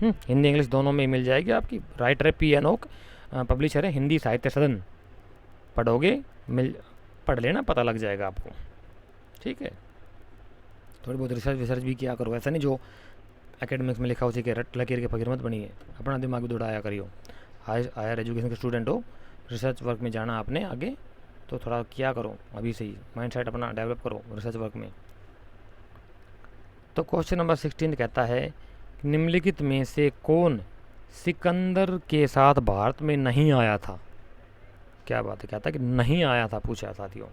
A: हिंदी इंग्लिश दोनों में मिल जाएगी आपकी। राइटर है पी एन ओक, पब्लिशर है हिंदी साहित्य सदन। पढ़ोगे पढ़ लेना, पता लग जाएगा आपको, ठीक है। थोड़ी बहुत रिसर्च भी किया करो, ऐसा नहीं जो एकेडमिक्स में लिखा उसी के रट लकीर के फकीर मत बनिए, अपना दिमाग भी दौड़ाया करियो। हायर एजुकेशन के स्टूडेंट हो, रिसर्च वर्क में जाना आपने आगे, तो थोड़ा किया करो अभी से ही, माइंड सेट अपना डेवलप करो रिसर्च वर्क में। तो क्वेश्चन नंबर 16 कहता है, निम्नलिखित में से कौन सिकंदर के साथ भारत में नहीं आया था? क्या बात है, कहता है कि नहीं आया था, पूछा साथियों।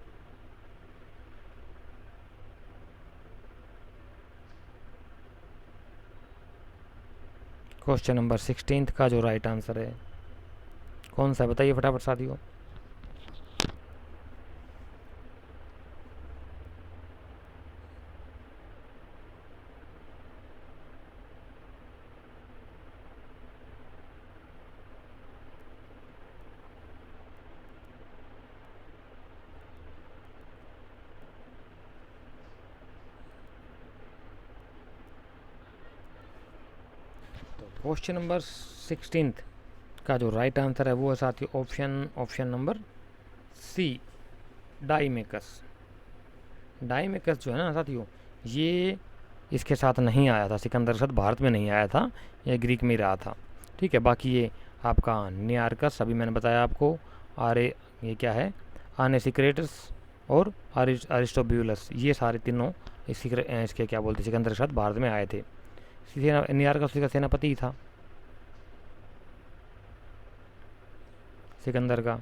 A: क्वेश्चन नंबर 16 का जो राइट आंसर है कौन सा, बताइए फटाफट साथियों। क्वेश्चन नंबर 16 का जो राइट आंसर है वो है साथियों ऑप्शन नंबर सी, डाइमेकस। डाइमेकस जो है ना साथियों, ये इसके साथ नहीं आया था, सिकंदर के साथ भारत में नहीं आया था, ये ग्रीक में ही रहा था, ठीक है। बाकी ये आपका नियार्कस, अभी मैंने बताया आपको, ये क्या है, आनेसिक्रेटस और अरिस्टोब्यूलस, ये सारे तीनों इसके क्या बोलते, सिकंदर के साथ भारत में आए थे। नियार्कस का सेनापति ही था सिकंदर का।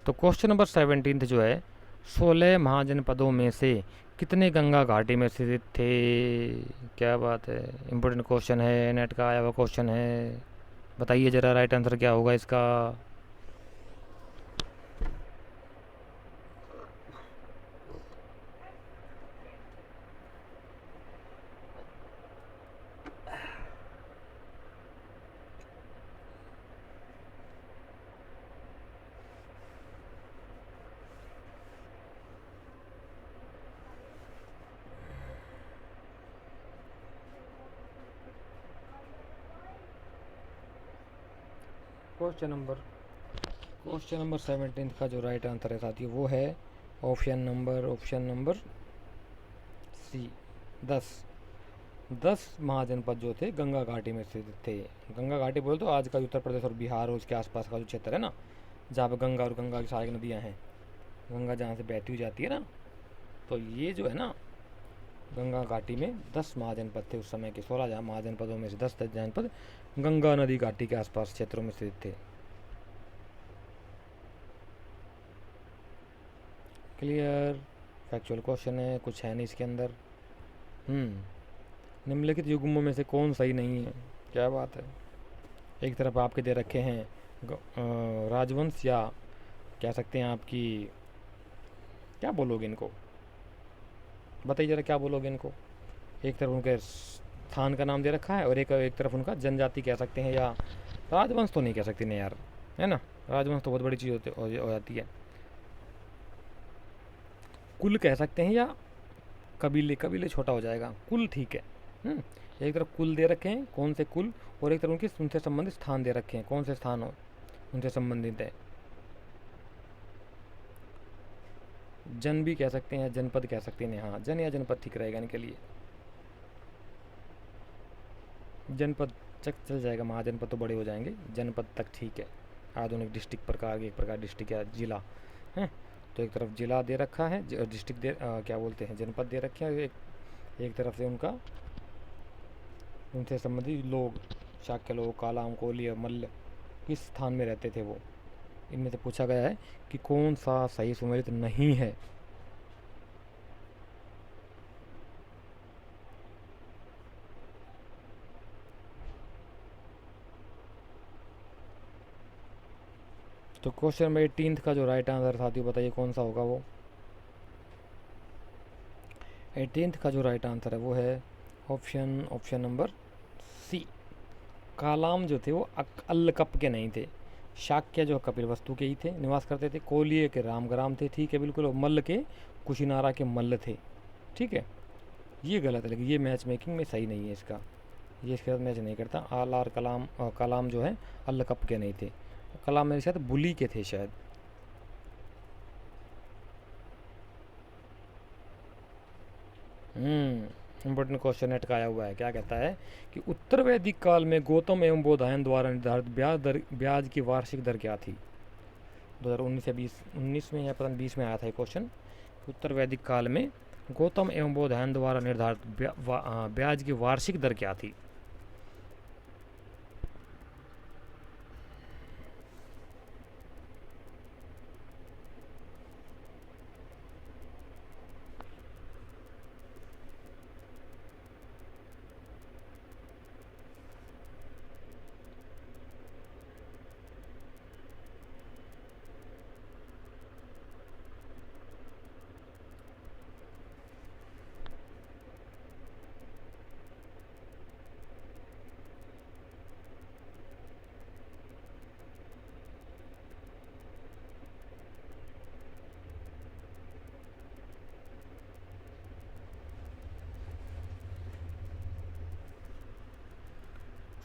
A: तो क्वेश्चन नंबर 17 जो है, 16 महाजनपदों में से कितने गंगा घाटी में स्थित थे? क्या बात है, इम्पोर्टेंट क्वेश्चन है, नेट का आया हुआ क्वेश्चन है, बताइए जरा राइट आंसर क्या होगा इसका। क्वेश्चन नंबर 17 का जो राइट आंसर है साथियों वो है ऑप्शन नंबर सी, 10 महाजनपद जो थे गंगा घाटी में स्थित थे। गंगा घाटी बोले तो आज का उत्तर प्रदेश और बिहार और उसके आसपास का जो क्षेत्र है ना, जहाँ पर गंगा और गंगा की सहायक नदियाँ हैं, गंगा जहाँ से बहती हुई जाती है ना, तो ये जो है ना, गंगा घाटी में 10 महाजनपद थे उस समय के। 16 महाजनपदों में से 10 जनपद गंगा नदी घाटी के आसपास क्षेत्रों में स्थित थे। क्लियर, फैक्चुअल क्वेश्चन है, कुछ है नहीं इसके अंदर। निम्नलिखित युग्मों में से कौन सही नहीं है? क्या बात है। एक तरफ आपके दे रखे हैं राजवंश, या कह सकते हैं आपकी, क्या बोलोगे इनको, बताइए जरा क्या बोलोगे इनको। एक तरफ उनके स्थान का नाम दे रखा है और एक तरफ उनका जनजाति कह सकते हैं, या राजवंश तो नहीं कह सकते ना यार, है ना। राजवंश तो बहुत बड़ी चीज़ हो जाती है। कुल कह सकते हैं या कबीले, कबीले छोटा हो जाएगा, कुल ठीक है। एक तरफ कुल दे रखे हैं, कौन से कुल, और एक तरफ उनके उनसे संबंधित स्थान दे रखे हैं, कौन से स्थान हो उनसे संबंधित है। जन भी कह सकते हैं, जनपद कह सकते हैं। हाँ, जन या जनपद ठीक रहेगा इनके लिए। जनपद चल जाएगा, महाजनपद तो बड़े हो जाएंगे, जनपद तक ठीक है। आधुनिक डिस्ट्रिक्ट प्रकार के, एक प्रकार डिस्ट्रिक्ट या जिला है। तो एक तरफ जिला दे रखा है, डिस्ट्रिक्ट दे क्या बोलते हैं, जनपद दे रखे हैं। एक तरफ से उनका उनसे संबंधित लोग, शाक्य लोग, कालाम, कोलिय, मल्ल किस स्थान में रहते थे वो। इनमें से पूछा गया है कि कौन सा सही सुमेलित नहीं है। तो क्वेश्चन नंबर 18 का जो राइट आंसर साथियों बताइए कौन सा होगा वो। 18 का जो राइट आंसर है वो है ऑप्शन नंबर सी। कालाम जो थे वो अल्लकप के नहीं थे। शाक्य जो कपिल वस्तु के ही थे, निवास करते थे। कोलिय के रामग्राम थे, ठीक है बिल्कुल। और मल्ल के कुशिनारा के मल्ल थे, ठीक है। ये गलत है, लेकिन ये मैच मेकिंग में सही नहीं है इसका, ये इसके साथ मैच नहीं करता। आर कलाम, कलाम जो है अल्लकप के नहीं थे। कलाम मेरे साथ बुली के थे शायद। इम्पोर्टेंट क्वेश्चन नेट का आया हुआ है। क्या कहता है कि उत्तर वैदिक काल में गौतम एवं बोधायन द्वारा निर्धारित ब्याज की वार्षिक दर क्या थी। 2019 या 2019 में या पता नहीं 20 में आया था ये क्वेश्चन। उत्तर वैदिक काल में गौतम एवं बोधायन द्वारा निर्धारित ब्याज की वार्षिक दर क्या थी।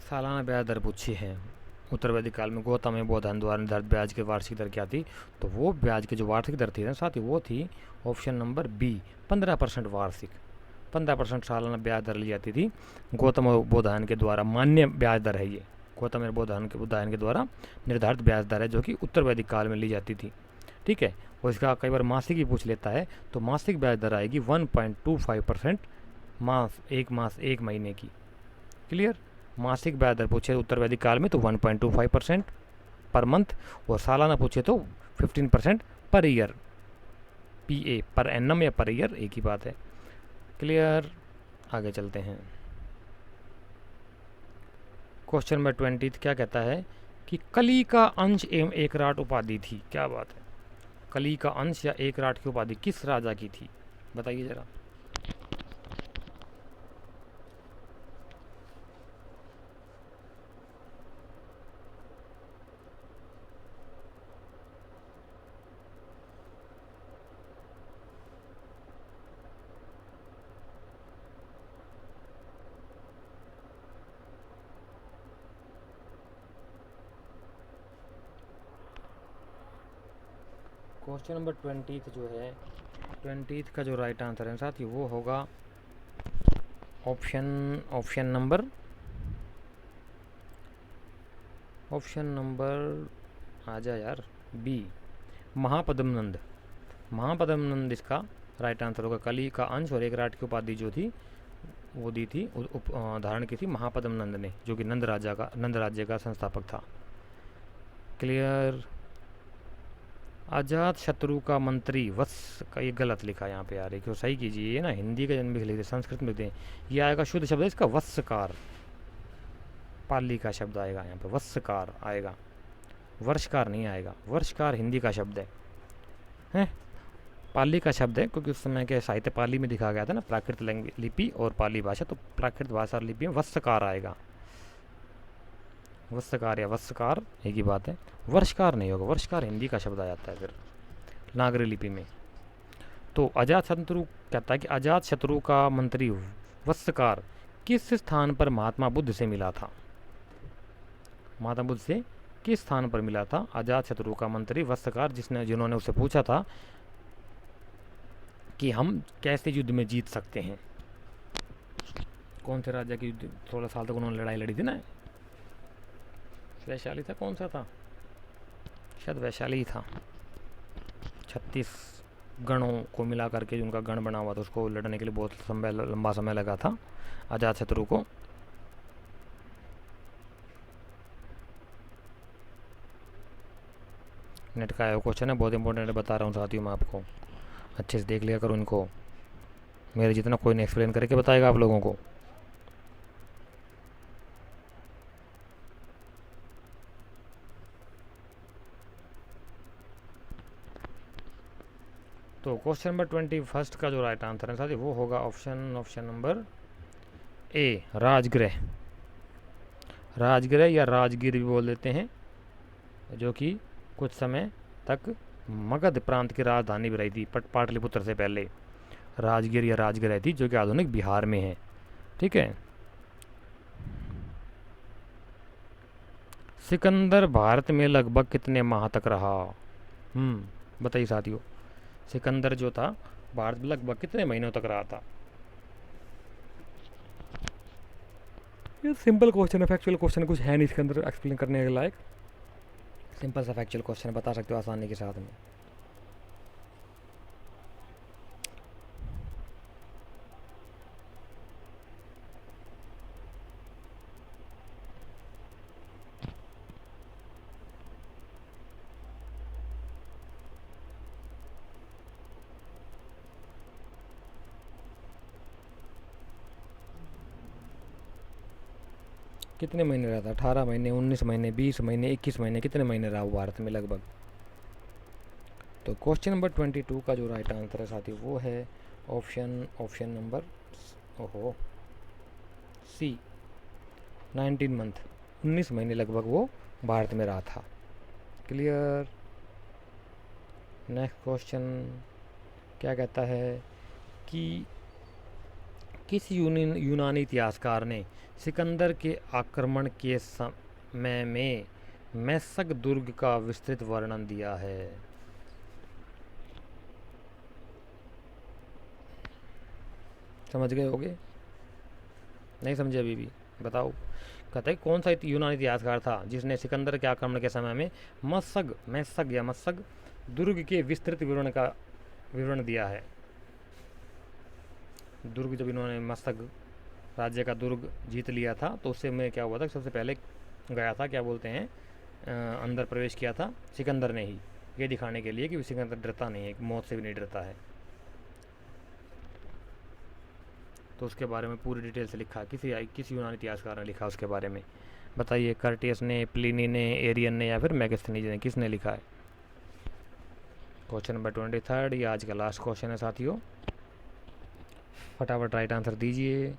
A: सालाना ब्याज दर पूछी है। उत्तर वैदिक काल में गौतम एवं बोधायन द्वारा निर्धारित ब्याज की वार्षिक दर क्या थी। तो वो ब्याज की जो वार्षिक दर थी ना साथ ही, वो थी ऑप्शन नंबर बी, 15% वार्षिक। 15% सालाना ब्याज दर ली जाती थी गौतम और बोधायन के द्वारा। मान्य ब्याज दर है ये, गौतम और बोधायन के द्वारा निर्धारित ब्याज दर है, जो कि उत्तर वैदिक काल में ली जाती थी, ठीक है। और इसका कई बार मासिक ही पूछ लेता है, तो मासिक ब्याज दर आएगी 1.25% मास एक महीने की। क्लियर। मासिक ब्याज दर पूछे उत्तर वैदिक काल में तो 1.25% पर मंथ, और सालाना पूछे तो 15% per year. PA per annum या पर ईयर एक ही बात है। क्लियर। आगे चलते हैं। क्वेश्चन नंबर 20 क्या कहता है कि कली का अंश एवं एकराट उपाधि थी। क्या बात है, कली का अंश या एकराट की उपाधि किस राजा की थी, बताइए जरा। क्वेश्चन नंबर 20 जो है, 20 का जो राइट आंसर है साथ ही वो होगा ऑप्शन नंबर आ जा यार, बी, महापद्मनंद। महापद्मनंद इसका राइट आंसर होगा। कली का अंश और एकराट की उपाधि जो थी वो दी थी, धारण की थी महापद्मनंद ने, जो कि नंद राज्य का संस्थापक था। क्लियर। अजात शत्रु का मंत्री वत्स का, ये गलत लिखा है यहाँ पे यार, क्यों सही कीजिए। ये ना हिंदी का जन्म भी लिखते, संस्कृत में लिखते हैं। ये आएगा शुद्ध शब्द है इसका वत्सकार, पाली का शब्द आएगा यहाँ पे, वत्सकार आएगा, वर्षकार नहीं आएगा। वर्षकार हिंदी का शब्द है, पाली का शब्द है, क्योंकि उस समय के साहित्य पाली में दिखा गया था ना, प्राकृत लिपि और पाली भाषा, तो प्राकृत भाषा लिपि में वत्सकार आएगा। वत्सकार या वत्सकार एक ही बात है, वर्षकार नहीं होगा, वर्षकार हिंदी का शब्द आ जाता है फिर नागरी लिपि में। तो अजातशत्रु कहता है कि अजातशत्रु का मंत्री वत्सकार किस स्थान पर महात्मा बुद्ध से मिला था? महात्मा बुद्ध से किस स्थान पर मिला था अजातशत्रु का मंत्री वत्सकार, जिन्होंने उससे पूछा था कि हम कैसे युद्ध में जीत सकते हैं? कौन से राजा की युद्ध 16 साल तक उन्होंने लड़ाई लड़ी थी ना? वैशाली था, कौन सा था? शायद वैशाली ही था। 36 गणों को मिला करके उनका गण बना हुआ था, उसको लड़ने के लिए बहुत लंबा समय लगा था अजातशत्रु को। नेट का क्वेश्चन है, बहुत इंपॉर्टेंट है, बता रहा हूँ साथियों मैं आपको, अच्छे से देख लिया करो इनको, मेरे जितना कोई नहीं एक्सप्लेन करके बताएगा आप लोगों को। तो क्वेश्चन नंबर 21 का जो राइट आंसर है साथी वो होगा option number A, Rajgriha. Rajgriha या राजगीर भी बोल देते हैं, जो कि कुछ समय तक मगध प्रांत की राजधानी भी रही थी पाटलिपुत्र से पहले। राजगीर या राजगृह थी, जो कि आधुनिक बिहार में है। ठीक है। सिकंदर भारत में लगभग कितने माह तक रहा? बताइए साथियों, सिकंदर जो था भारत में लगभग कितने महीनों तक रहा था? ये सिंपल क्वेश्चन है, फैक्चुअल क्वेश्चन कुछ है नहीं इसके अंदर एक्सप्लेन करने के लायक। सिंपल सा फैक्चुअल क्वेश्चन बता सकते हो आसानी के साथ में। कितने महीने रहा था? 18 महीने, 19 महीने, 20 महीने, 21 महीने, कितने महीने रहा वो भारत में लगभग? तो क्वेश्चन नंबर 22 का जो राइट आंसर है साथी वो है ऑप्शन नंबर सी, 19 मंथ, 19 महीने लगभग वो भारत में रहा था। क्लियर। नेक्स्ट क्वेश्चन क्या कहता है कि किस यूनानी इतिहासकार ने सिकंदर के आक्रमण के समय में मैसक दुर्ग का विस्तृत वर्णन दिया है? समझ गए होगे? नहीं समझे अभी भी? बताओ। कहते हैं कौन सा यूनानी इतिहासकार था जिसने सिकंदर के आक्रमण के समय में मैसक दुर्ग के विस्तृत विवरण दिया है? दुर्ग जब इन्होंने मस्तक राज्य का दुर्ग जीत लिया था तो उससे में क्या हुआ था, सबसे पहले गया था, क्या बोलते हैं, अंदर प्रवेश किया था सिकंदर ने ही, ये दिखाने के लिए कि सिकंदर डरता नहीं है, मौत से भी नहीं डरता है। तो उसके बारे में पूरी डिटेल से लिखा, किसी यूनानी इतिहासकार ने लिखा उसके बारे में? बताइए, कर्टियस ने, प्लिनी ने, एरियन ने या फिर मैगस्थनीज ने, किसने लिखा है? क्वेश्चन नंबर 23 ये आज का लास्ट क्वेश्चन है साथियों, फटाफट राइट आंसर दीजिए।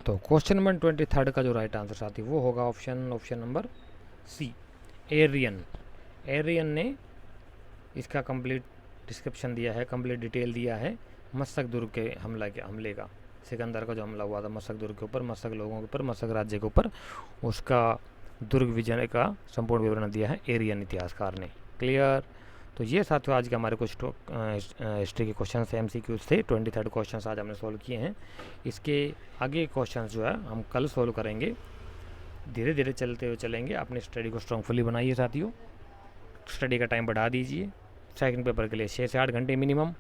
A: तो क्वेश्चन नंबर 23 का जो राइट आंसर साथी वो होगा option number C, Arrian. Arrian ने इसका कंप्लीट डिस्क्रिप्शन दिया है, कंप्लीट डिटेल दिया है मस्तक दुर्ग के हमले का, सिकंदर का जो हमला हुआ था मस्तक दुर्ग के ऊपर, मस्तक लोगों के ऊपर, मस्तक राज्य के ऊपर, उसका दुर्ग विजय का संपूर्ण विवरण दिया है एरियन इतिहासकार ने। क्लियर। तो ये साथियों आज के हमारे कुछ हिस्ट्री के क्वेश्चन थे, MCQs थे। 23 क्वेश्चन आज हमने सॉल्व किए हैं। इसके आगे क्वेश्चन जो है हम कल सॉल्व करेंगे, धीरे धीरे चलते हुए चलेंगे। अपनी स्टडी को स्ट्रॉन्गफुली बनाइए साथियों, स्टडी का टाइम बढ़ा दीजिए। सेकंड पेपर के लिए 6 से 8 घंटे मिनिमम,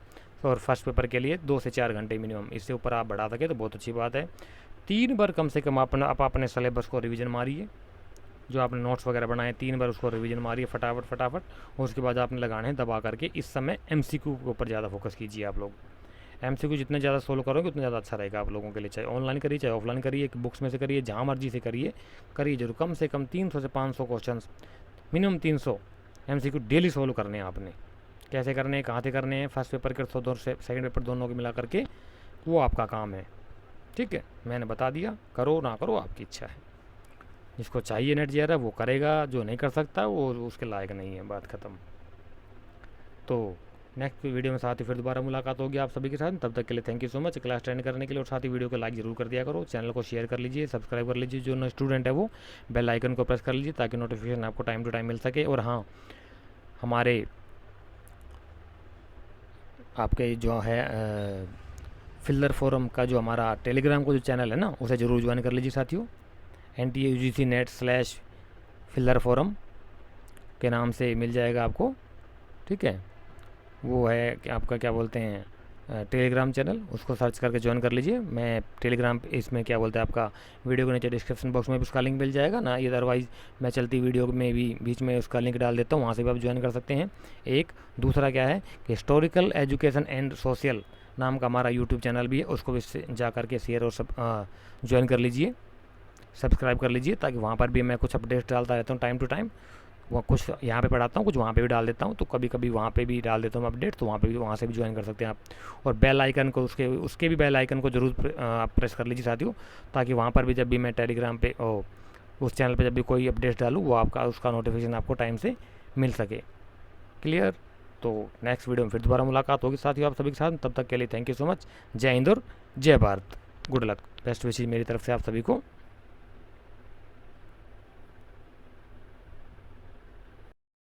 A: और फर्स्ट पेपर के लिए 2 से 4 घंटे मिनिमम। इससे ऊपर आप बढ़ा सके तो बहुत अच्छी बात है। 3 बार कम से कम आप अपने सिलेबस को रिवीजन मारिए, जो आपने नोट्स वगैरह बनाए 3 बार उसको रिवीजन मारिए फटाफट। और उसके बाद आपने लगाने हैं दबा करके। इस समय MCQ के ऊपर ज़्यादा फोकस कीजिए आप लोग। MCQ जितने ज़्यादा सोल्व करोगे उतना ज़्यादा अच्छा रहेगा आप लोगों के लिए। चाहे ऑनलाइन करिए चाहे ऑफलाइन करिए, बुक्स में से करिए, जहाँ मर्जी से करिए जरूर। कम से कम 300 से 500 question minimum 300 MCQ daily solve करने हैं आपने। कैसे करने हैं, कहाँ से करने हैं, फर्स्ट पेपर के दोनों सेकंड पेपर दोनों को मिला करके, वो आपका काम है। ठीक है, मैंने बता दिया, करो ना करो आपकी इच्छा है। जिसको चाहिए नेट जी वो करेगा, जो नहीं कर सकता वो उसके लायक नहीं है, बात ख़त्म। तो नेक्स्ट वीडियो में साथ ही फिर दोबारा मुलाकात होगी आप सभी के साथ। तब तक के लिए thank you so much class attend करने के लिए, और साथ ही वीडियो को लाइक जरूर कर दिया करो, चैनल को शेयर कर लीजिए, सब्सक्राइब कर लीजिए। जो नए स्टूडेंट है वो बेल आइकन को प्रेस कर लीजिए ताकि नोटिफिकेशन आपको टाइम टू टाइम मिल सके। और हाँ, हमारे आपके जो है फिल्लर फोरम का जो हमारा टेलीग्राम को जो चैनल है ना, उसे ज़रूर ज्वाइन कर लीजिए साथियों। NTA UGC net/फिल्लर फोरम के नाम से मिल जाएगा आपको। ठीक है, वो है कि आपका क्या बोलते हैं टेलीग्राम चैनल, उसको सर्च करके ज्वाइन कर लीजिए। मैं टेलीग्राम इसमें क्या बोलते हैं आपका वीडियो के नीचे डिस्क्रिप्शन बॉक्स में भी उसका लिंक मिल जाएगा ना, अदरवाइज़ मैं चलती वीडियो में भी बीच में उसका लिंक डाल देता हूँ, वहाँ से भी आप ज्वाइन कर सकते हैं। एक दूसरा क्या है कि हिस्टोरिकल एजुकेशन एंड सोशल नाम का हमारा यूट्यूब चैनल भी है, उसको भी जा करके शेयर और सब ज्वाइन कर लीजिए, सब्सक्राइब कर लीजिए, ताकि वहाँ पर भी मैं कुछ अपडेट्स डालता रहता हूँ टाइम टू टाइम। वो कुछ यहाँ पे पढ़ाता हूँ, कुछ वहाँ पे भी डाल देता हूँ, तो कभी कभी वहाँ पे भी डाल देता हूँ अपडेट, तो वहाँ पे भी, वहाँ से भी ज्वाइन कर सकते हैं आप। और बेल आइकन को उसके भी बेल आइकन को ज़रूर आप प्रेस कर लीजिए साथियों, ताकि वहाँ पर भी जब भी मैं टेलीग्राम पे उस चैनल पे जब भी कोई अपडेट डालूँ वो आपका उसका नोटिफिकेशन आपको टाइम से मिल सके। क्लियर? तो नेक्स्ट वीडियो में फिर दोबारा मुलाकात होगी साथियों आप सभी के साथ। तब तक के लिए थैंक यू सो मच। जय हिंद और जय Bharat. Good luck, best wishes मेरी तरफ से आप सभी को।